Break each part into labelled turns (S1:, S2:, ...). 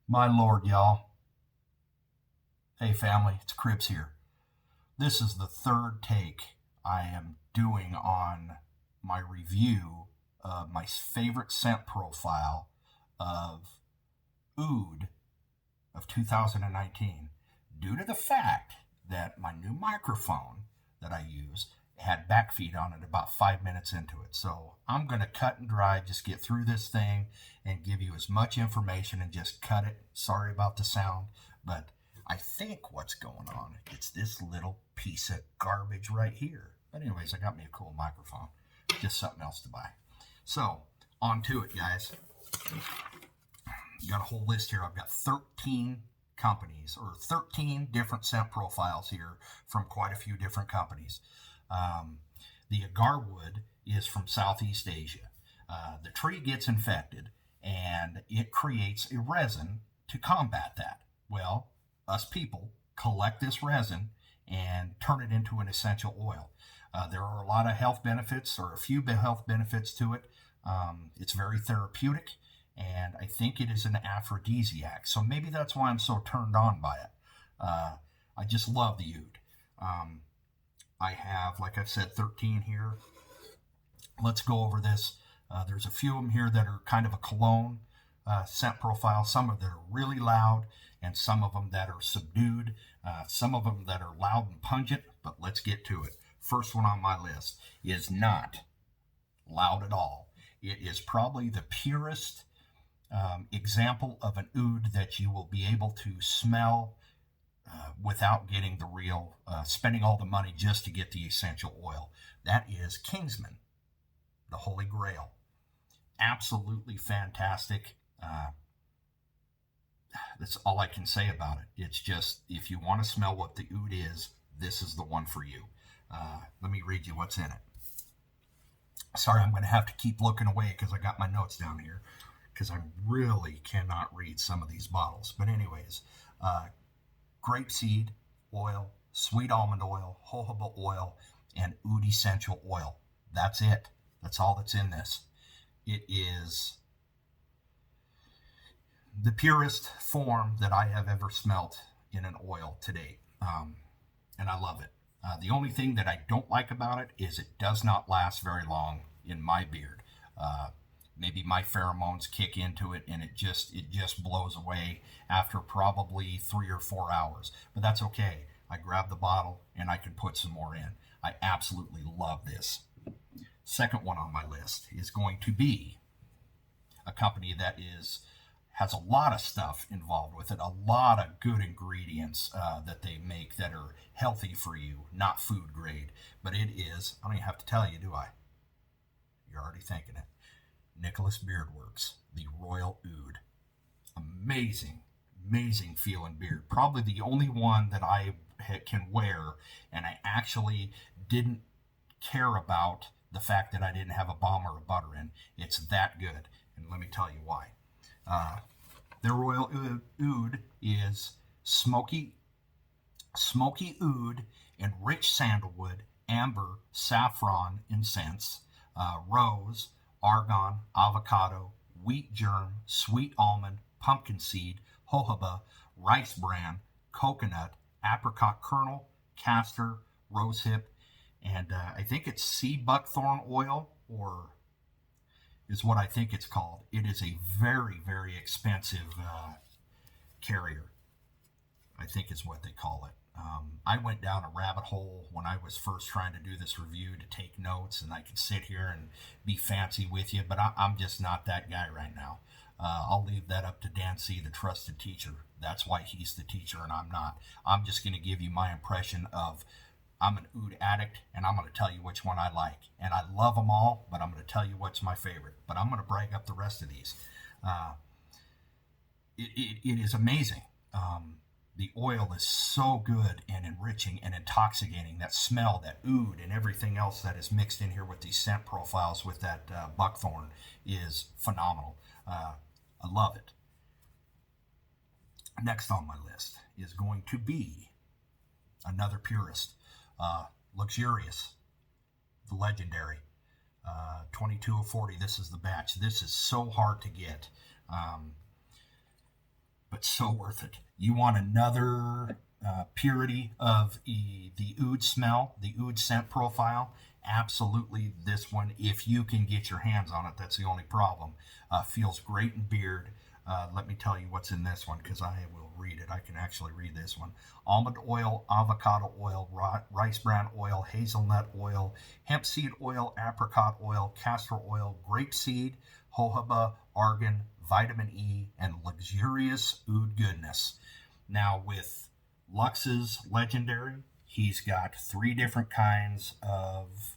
S1: My lord, y'all. Hey, family, it's Cribs here. This is the third take I am doing on my review of my favorite scent profile of Oud of 2019 due to the fact that my new microphone that I use had backfeed on it about 5 minutes into it. So I'm going to cut and dry, just get through this thing and give you as much information and just cut it. Sorry about the sound, but I think what's going on, it's this little piece of garbage right here. But anyways, I got me a cool microphone. Just something else to buy. So, on to it, guys. Got a whole list here. I've got 13 companies or 13 different scent profiles here from quite a few different companies. The agar wood is from Southeast Asia. The tree gets infected and it creates a resin to combat that. Well, us people collect this resin and turn it into an essential oil. There are a lot of health benefits, or a few health benefits to it. It's very therapeutic, and I think it is an aphrodisiac. So maybe that's why I'm so turned on by it. I just love the oud. I have, like I've said, 13 here. Let's go over this. There's a few of them here that are kind of a cologne scent profile. Some of them are really loud, and some of them that are subdued. Some of them that are loud and pungent, but let's get to it. First one on my list is not loud at all. It is probably the purest example of an oud that you will be able to smell without getting the real, spending all the money just to get the essential oil. That is Kingsman, the Holy Grail. Absolutely fantastic. That's all I can say about it. It's just, if you want to smell what the oud is, this is the one for you. Let me read you what's in it. Sorry, I'm going to have to keep looking away because I got my notes down here because I really cannot read some of these bottles. But anyways, grapeseed oil, sweet almond oil, jojoba oil, and oud essential oil. That's it. That's all that's in this. It is the purest form that I have ever smelt in an oil to date. And I love it. The only thing that I don't like about it is it does not last very long in my beard. Maybe my pheromones kick into it and it just blows away after probably 3 or 4 hours. But that's okay. I grab the bottle and I can put some more in. I absolutely love this. Second one on my list is going to be a company that has a lot of stuff involved with it, a lot of good ingredients that they make that are healthy for you, not food grade. But it is, I don't even have to tell you, do I? You're already thinking it. Nicolas Beard Works, the Royal Oud. Amazing, amazing feeling beard. Probably the only one that I can wear, and I actually didn't care about the fact that I didn't have a balm or a butter in. It's that good, and let me tell you why. Their Royal Oud is smoky oud and rich sandalwood, amber, saffron incense, rose, argan, avocado, wheat germ, sweet almond, pumpkin seed, jojoba, rice bran, coconut, apricot kernel, castor, rosehip, and I think it's sea buckthorn oil, or is what I think it's called. It is a very, very expensive carrier, I think is what they call it. I went down a rabbit hole when I was first trying to do this review to take notes, and I could sit here and be fancy with you, but I'm just not that guy right now. I'll leave that up to Dan C., the trusted teacher. That's why he's the teacher and I'm not. I'm just going to give you my impression of, I'm an oud addict, and I'm going to tell you which one I like. And I love them all, but I'm going to tell you what's my favorite. But I'm going to brag up the rest of these. It is amazing. The oil is so good and enriching and intoxicating. That smell, that oud, and everything else that is mixed in here with these scent profiles with that buckthorn is phenomenal. I love it. Next on my list is going to be another purist. Luxurious, the legendary 22 of 40. This is the batch. This is so hard to get. but so worth it. You want another purity of the oud smell, the oud scent profile? Absolutely this one, if you can get your hands on it. That's the only problem. Feels great in beard. Let me tell you what's in this one, because I will read it. I can actually read this one. Almond oil, avocado oil, rice bran oil, hazelnut oil, hemp seed oil, apricot oil, castor oil, grapeseed, jojoba, argan, vitamin E, and luxurious oud goodness. Now with Lux's Legendary, he's got 3 different kinds of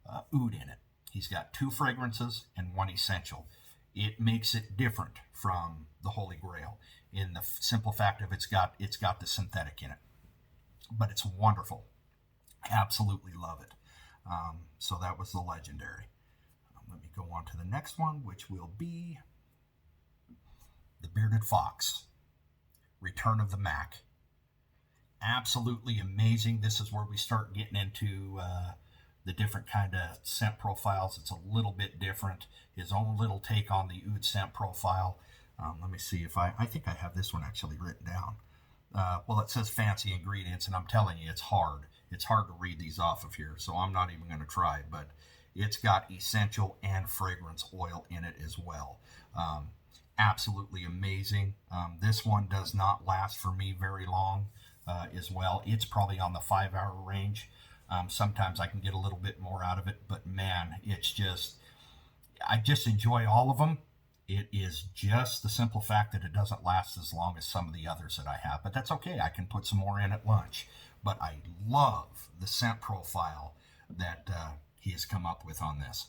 S1: oud in it. He's got 2 fragrances and 1 essential. It makes it different from the Holy Grail in the simple fact of it's got the synthetic in it. But it's wonderful. Absolutely love it. So that was the Legendary. Let me go on to the next one, which will be the Bearded Fox, Return of the Mac. Absolutely amazing. This is where we start getting into the different kind of scent profiles. It's a little bit different. His own little take on the oud scent profile. Let me see if I think I have this one actually written down. Well, it says fancy ingredients, and I'm telling you, it's hard. It's hard to read these off of here, so I'm not even going to try. But it's got essential and fragrance oil in it as well. Absolutely amazing. This one does not last for me very long as well. It's probably on the 5-hour range. Sometimes I can get a little bit more out of it, but man, I just enjoy all of them. It is just the simple fact that it doesn't last as long as some of the others that I have, but that's okay. I can put some more in at lunch. But I love the scent profile that he has come up with on this.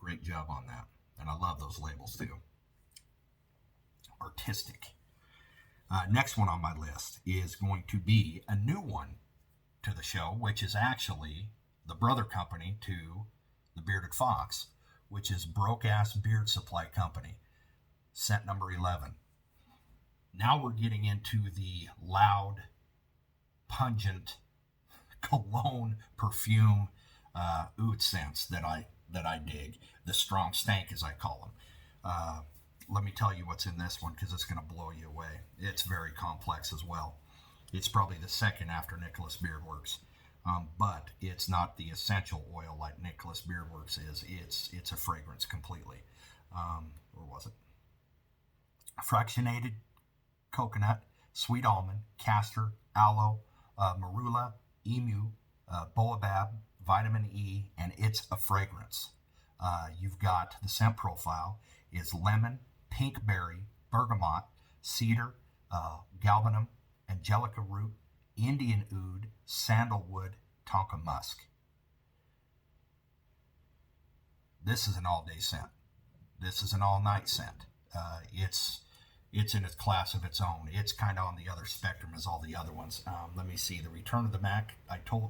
S1: Great job on that. And I love those labels too. Artistic. Next one on my list is going to be a new one to the show, which is actually the brother company to the Bearded Fox, which is Broke Ass Beard Supply Company, scent number 11. Now we're getting into the loud, pungent cologne perfume oud scents that I dig, the strong stank as I call them. Let me tell you what's in this one, because it's going to blow you away. It's very complex as well. It's probably the second after Nicolas Beard Works, but it's not the essential oil like Nicolas Beard Works is. It's a fragrance completely. Or was it? Fractionated coconut, sweet almond, castor, aloe, marula, emu, baobab, vitamin E, and it's a fragrance. You've got the scent profile is lemon, pink berry, bergamot, cedar, galbanum, angelica root, Indian oud, sandalwood, tonka musk. This is an all-day scent. This is an all-night scent. It's in its class of its own. It's kind of on the other spectrum as all the other ones. Let me see. The Return of the Mac.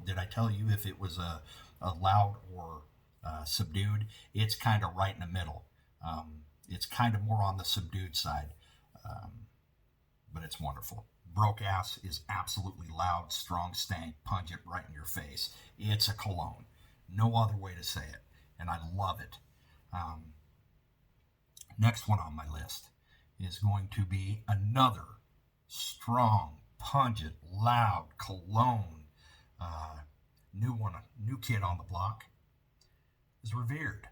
S1: Did I tell you if it was a loud or subdued? It's kind of right in the middle. It's kind of more on the subdued side, but it's wonderful. Broke Ass is absolutely loud, strong, stank, pungent, right in your face. It's a cologne. No other way to say it, and I love it. Next one on my list is going to be another strong, pungent, loud cologne. New kid on the block is Revered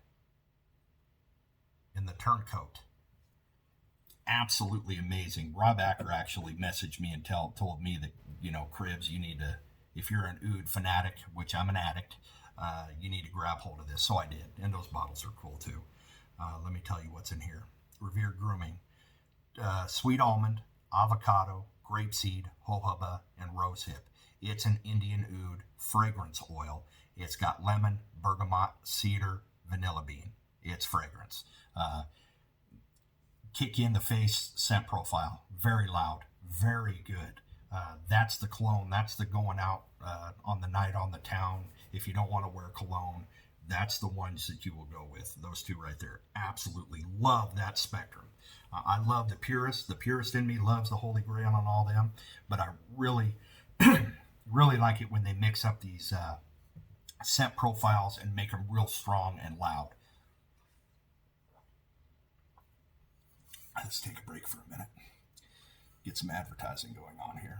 S1: in the Turncoat. Absolutely amazing. Rob Acker actually messaged me and told me that, Cribs, you need to, if you're an oud fanatic, which I'm an addict, you need to grab hold of this. So I did, and those bottles are cool too. Let me tell you what's in here. Revered Grooming, sweet almond, avocado, grapeseed, jojoba, and rosehip. It's an Indian oud fragrance oil. It's got lemon, bergamot, cedar, vanilla bean. It's fragrance. Kick you in the face scent profile. Very loud. Very good. That's the cologne. That's the going out on the night on the town. If you don't want to wear cologne, that's the ones that you will go with. Those two right there. Absolutely love that spectrum. I love the purist. The purist in me loves the Holy Grail on all them. But I really, really like it when they mix up these scent profiles and make them real strong and loud. Let's take a break for a minute. get some advertising going on here.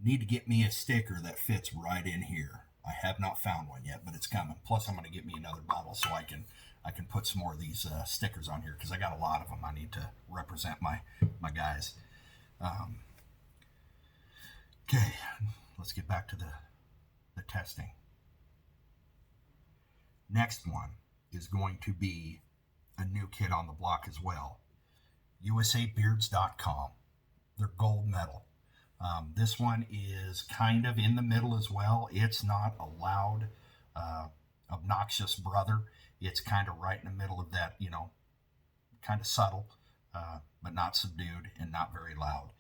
S1: Need to get me a sticker that fits right in here. I have not found one yet, but it's coming. Plus, I'm going to get me another bottle so I can put some more of these stickers on here, because I got a lot of them. I need to represent my guys. Okay, let's get back to the testing. Next one is going to be a new kid on the block as well. USABeards.com. They're gold medal. This one is kind of in the middle as well. It's not a loud, obnoxious brother. It's kind of right in the middle of that, kind of subtle, but not subdued and not very loud.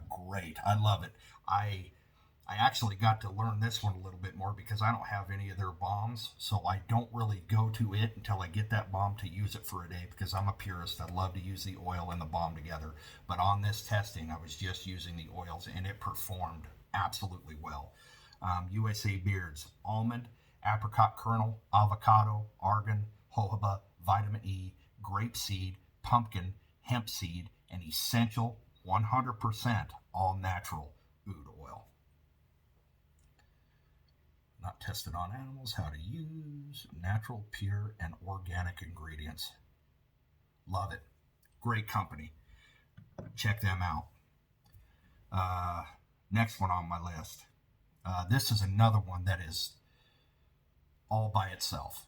S1: Great. I love it. I actually got to learn this one a little bit more because I don't have any of their bombs, so I don't really go to it until I get that bomb to use it for a day, because I'm a purist. I love to use the oil and the bomb together. But on this testing, I was just using the oils, and it performed absolutely well. USA Beards, almond, apricot kernel, avocado, argan, jojoba, vitamin E, grapeseed, pumpkin, hemp seed, and essential 100% all natural oud oil. Not tested on animals. How to use natural, pure, and organic ingredients. Love it. Great company. Check them out. Next one on my list. This is another one that is all by itself,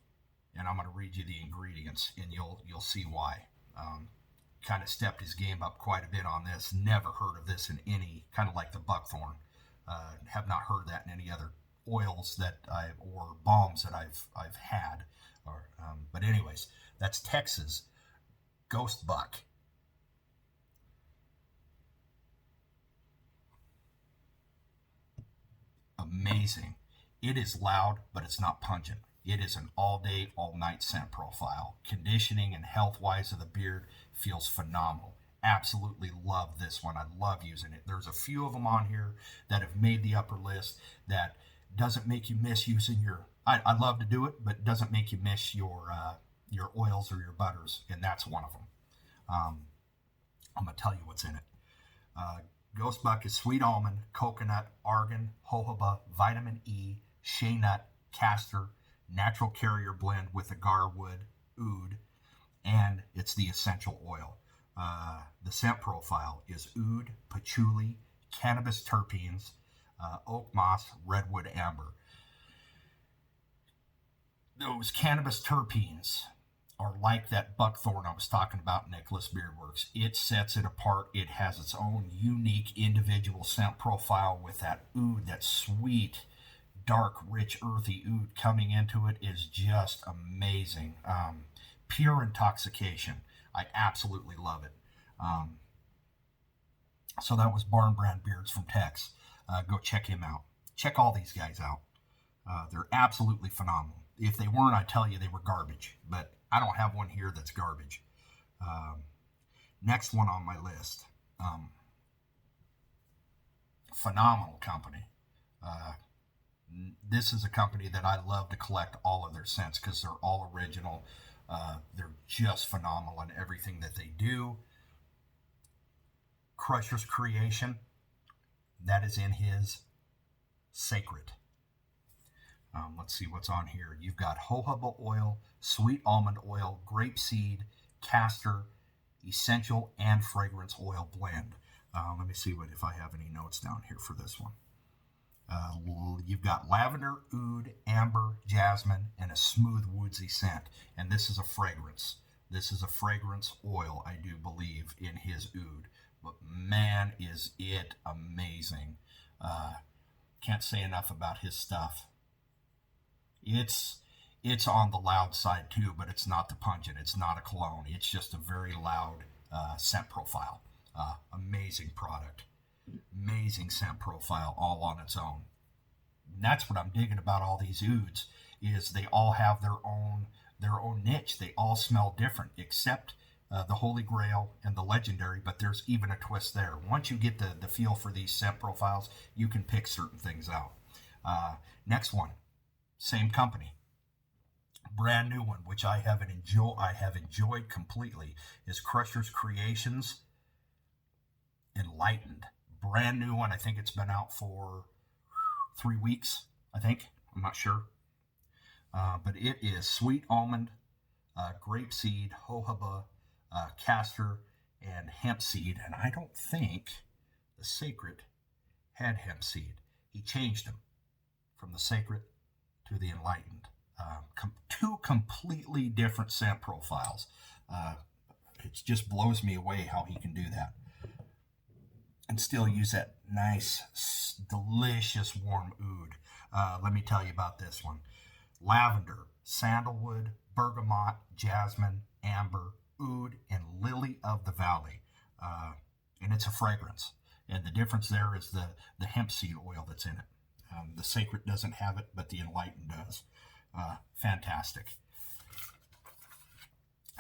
S1: and I'm going to read you the ingredients, and you'll see why. Kind of stepped his game up quite a bit on this. Never heard of this in any, kind of like the buckthorn. Have not heard that in any other oils or bombs that I've had. But anyways, that's Texas Ghost Buck. Amazing. It is loud, but it's not pungent. It is an all-day, all-night scent profile. Conditioning and health-wise of the beard feels phenomenal. Absolutely love this one. I love using it. There's a few of them on here that have made the upper list that doesn't make you miss using your, I love to do it, but doesn't make you miss your oils or your butters, and that's one of them. I'm going to tell you what's in it. Ghost Buck is sweet almond, coconut, argan, jojoba, vitamin E, shea nut, castor, natural carrier blend with agar wood, oud, and it's the essential oil. The scent profile is oud, patchouli, cannabis terpenes, oak moss, redwood amber. Those cannabis terpenes are like that buckthorn I was talking about, Nicolas Beard Works. It sets it apart. It has its own unique individual scent profile with that oud, that sweet, dark, rich, earthy oud coming into it is just amazing. Pure intoxication. I absolutely love it. So that was Barn Brand Beards from Tex. Go check him out. Check all these guys out. They're absolutely phenomenal. If they weren't, I'd tell you they were garbage, but I don't have one here that's garbage. Next one on my list. Phenomenal company. This is a company that I love to collect all of their scents because they're all original. They're just phenomenal in everything that they do. Crusher's Creation, that is in his Sacred. Let's see what's on here. You've got jojoba oil, sweet almond oil, grapeseed, castor, essential, and fragrance oil blend. Let me see if I have any notes down here for this one. You've got lavender, oud, amber, jasmine, and a smooth woodsy scent. And this is a fragrance. This is a fragrance oil, I do believe, in his oud. But man, is it amazing. Can't say enough about his stuff. It's on the loud side too, but it's not the pungent. It's not a cologne. It's just a very loud scent profile. Amazing product. Amazing scent profile all on its own. And that's what I'm digging about all these ouds, is they all have their own niche. They all smell different, except the Holy Grail and the Legendary, but there's even a twist there. Once you get the feel for these scent profiles, you can pick certain things out. Next one, same company, Brand new one, which I have enjoyed completely, is Crusher's Creations Enlightened. Brand new one. I think it's been out for 3 weeks. I think. I'm not sure. But it is sweet almond, grapeseed, jojoba, castor, and hemp seed. And I don't think the Sacred had hemp seed. He changed them from the Sacred to the Enlightened. Two completely different scent profiles. It just blows me away how he can do that and still use that nice, delicious, warm oud. Let me tell you about this one. Lavender, sandalwood, bergamot, jasmine, amber, oud, and lily of the valley. And it's a fragrance. And the difference there is the hemp seed oil that's in it. The Sacred doesn't have it, but the Enlightened does. Fantastic.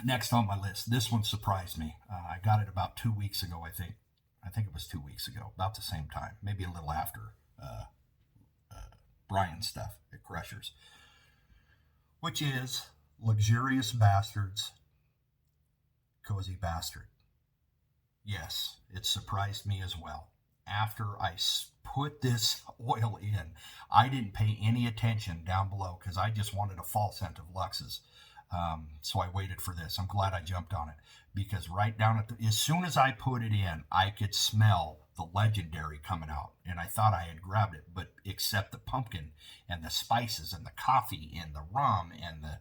S1: Next on my list, this one surprised me. I got it about 2 weeks ago, I think. I think it was 2 weeks ago, about the same time, maybe a little after Brian's stuff at Crushers, which is Luxurious Bastards Cozy Bastard. Yes, it surprised me as well. After I put this oil in, I didn't pay any attention down below because I just wanted a fall scent of Lux's. So I waited for this. I'm glad I jumped on it because right down at as soon as I put it in, I could smell the Legendary coming out, and I thought I had grabbed it, but except the pumpkin and the spices and the coffee and the rum and the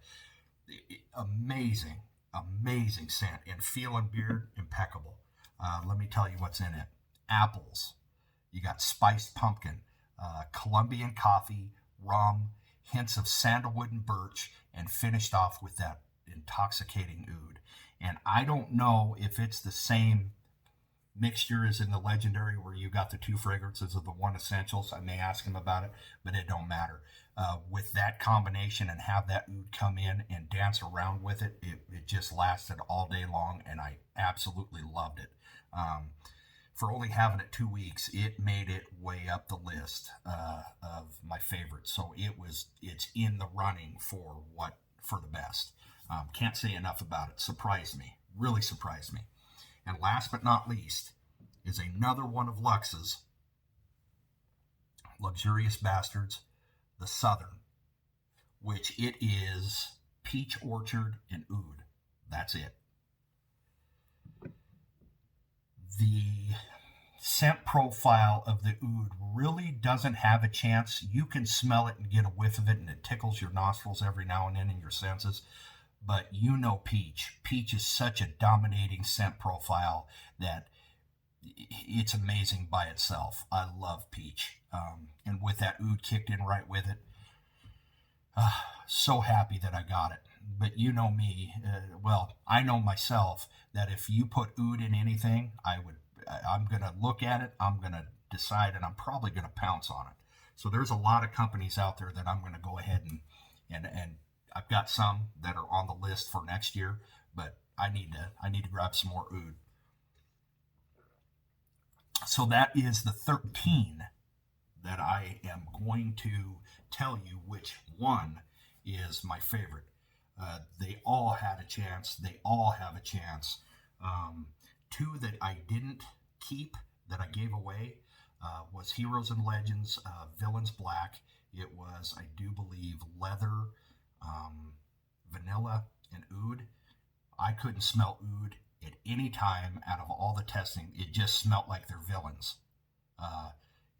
S1: amazing scent, and feeling beard impeccable. Let me tell you what's in it. Apples. You got spiced pumpkin, Colombian coffee, rum, hints of sandalwood and birch, and finished off with that intoxicating oud. And I don't know if it's the same mixture as in the Legendary where you got the two fragrances of the one essentials. I may ask him about it, but it don't matter. With that combination and have that oud come in and dance around with it, it just lasted all day long, and I absolutely loved it. For only having it 2 weeks, it made it way up the list of my favorites. So it's in the running for the best. Can't say enough about it. Surprised me, really surprised me. And last but not least is another one of Lux's, Luxurious Bastards, the Southern, which it is peach orchard and oud. That's it. The scent profile of the oud really doesn't have a chance. You can smell it and get a whiff of it, and it tickles your nostrils every now and then in your senses. But you know peach. Peach is such a dominating scent profile that it's amazing by itself. I love peach. And with that oud kicked in right with it, so happy that I got it. But you know me, I know myself that if you put oud in anything, I'm going to look at it, I'm going to decide, and I'm probably going to pounce on it. So there's a lot of companies out there that I'm going to go ahead and I've got some that are on the list for next year, but I need to grab some more oud. So that is the 13 that I am going to tell you which one is my favorite. They all had a chance. They all have a chance. Two that I didn't keep, that I gave away, was Heroes and Legends, Villains Black. It was, I do believe, leather, vanilla, and oud. I couldn't smell oud at any time out of all the testing. It just smelled like they're villains.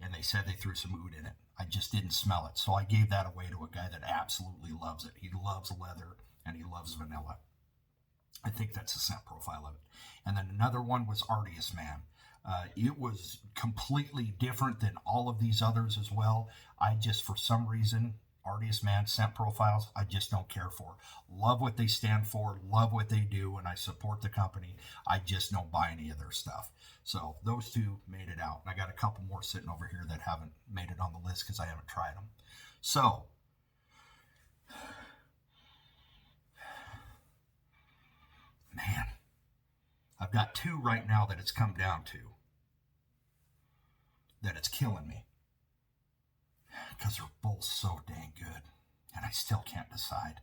S1: And they said they threw some oud in it. I just didn't smell it. So I gave that away to a guy that absolutely loves it. He loves leather and he loves vanilla. I think that's the scent profile of it. And then another one was Artius Man. It was completely different than all of these others as well. I just, for some reason, Artius Man scent profiles, I just don't care for. Love what they stand for, love what they do, and I support the company. I just don't buy any of their stuff. So those two made it out. I got a couple more sitting over here that haven't made it on the list because I haven't tried them. So, man, I've got two right now that it's come down to, that it's killing me, because they're both so dang good, and I still can't decide.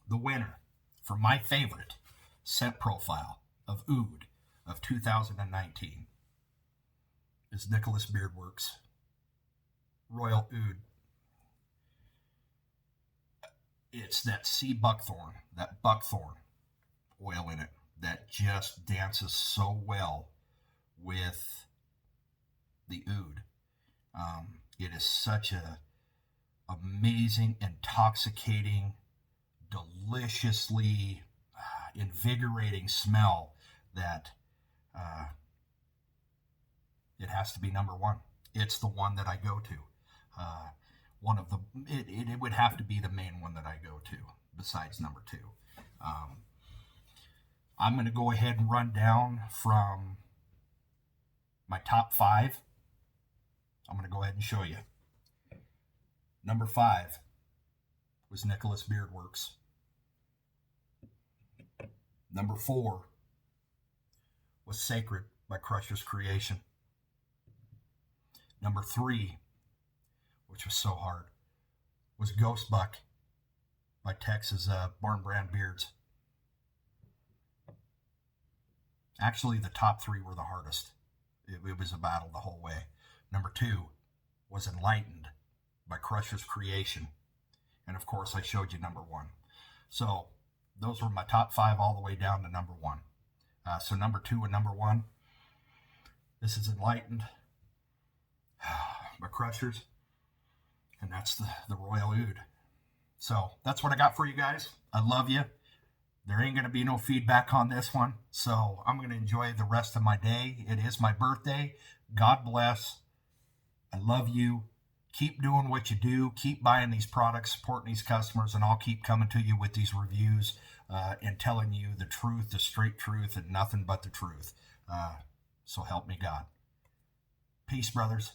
S1: The winner for my favorite scent profile of Oud of 2019 is Nicolas Beard Works Royal Oud. It's that sea buckthorn, that buckthorn oil in it that just dances so well with the Oud. It is such a amazing, intoxicating, deliciously invigorating smell that it has to be number one. It's the one that I go to. It would have to be the main one that I go to besides number two. I'm going to go ahead and run down from my top 5. I'm going to go ahead and show you. Number 5 was Nicolas Beard Works. Number 4 was Sacred by Crusher's Creation. Number 3, which was so hard, was Ghost Buck by Texas Barn Brand Beards. Actually, the top 3 were the hardest. It was a battle the whole way. Number 2 was Enlightened by Crusher's Creation. And of course, I showed you number 1. So those were my top 5 all the way down to number 1. So number 2 and number 1, this is Enlightened by Crushers. And that's the Royal Oud. So that's what I got for you guys. I love you. There ain't going to be no feedback on this one. So I'm going to enjoy the rest of my day. It is my birthday. God bless. I love you. Keep doing what you do. Keep buying these products, supporting these customers, and I'll keep coming to you with these reviews and telling you the truth, the straight truth, and nothing but the truth. So help me God. Peace, brothers.